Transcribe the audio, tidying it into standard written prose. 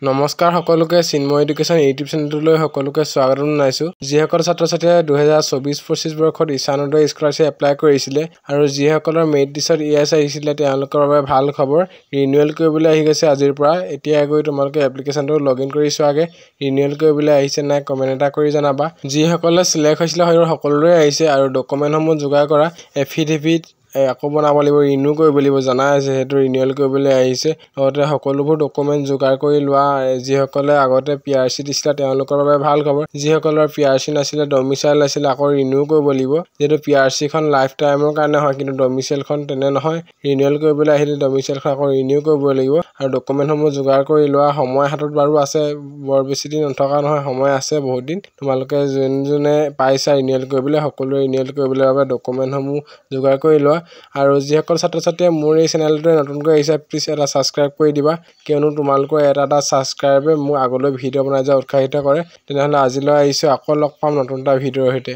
নমস্কাৰ সকলোকে Chinmoy education YouTube চেনেললৈ সকলোকে স্বাগতম জনাইছো যিসকল ছাত্ৰ-ছাত্ৰীয়ে 2024-25 বৰ্ষত ইছানোদয় স্কলাৰশ্বিপ এপ্লাই কৰিছিলে আৰু যিসকলৰ মেৰিট লিষ্টত ইএছ আহিছিলে তেওঁলোকৰ বাবে ভাল খবৰ ৰিনিউৱেল কৰিবলৈ আহি গৈছে আজিৰ পৰা এতিয়া গৈ তোমালোকে এপ্লিকেশ্যনটো লগইন কৰি চোৱাগে ৰিনিউৱেল কৰিবলৈ আহিছে নাই কমেন্ট এটা কৰি জনাবা যিসকলে সিলেক্ট হৈছিলে হয়তো সকলোৰে আহিছে আৰু ডকুমেন্টসমূহ যোগাৰ কৰা এফিডেভিট আকৌ বনাব লাগিব ৰিনিউ কৰিব লাগিব জানা আছে হেতু ৰিনিউৱেল কৰিবলৈ আহিছে লগতে সকলোবোৰ ডকুমেন্ট যোগাৰ কৰি লোৱা যিসকলে আগতে পিআৰসি দিছিল তেওঁলোকৰ বাবে ভাল খবৰ যিসকলৰ পিআৰসি নাছিলে ডমিসাইল আছিল আকৌ ৰিনিউ কৰিব লাগিব যেটো পিআৰসি খন লাইফ টাইমৰ কাৰণে হয় কিন্তু ডমিসাইল খন তেনে নহয় ৰিনিউৱেল কৰিবলৈ আহিলে ডমিসাইল খন আকৌ ৰিনিউ কৰিব লাগিব আৰু ডকুমেন্টসমূহ যোগাৰ কৰি লোৱা সময় হাতত বাৰু আছে বৰ বেছি দিন নথকা নহয় সময় আছে বহুত দিন তোমালোকে যোনে পাইছা ৰিনিউৱেল কৰিবলৈ সকলো ৰিনিউৱেল কৰিবলৈ বাবে ডকুমেন্টসমূহ যোগাৰ কৰি লোৱা আৰু যিসকল ছাত্ৰ-ছাত্ৰীয়ে মোৰ এই চেনেলটো নতুনকৈ আহিছে প্লিজ এটা সাবস্ক্ৰাইব কৰি দিবা কিয়নো তোমালোকৰ এটা সাবস্ক্ৰাইবে মোক আগলৈ ভিডিঅ' বনাই যোৱা উৎসাহিত কৰে তেনেহলে আজিলৈ আহিছো আকৌ লগ পাম নতুন এটা ভিডিঅ'ৰ সৈতে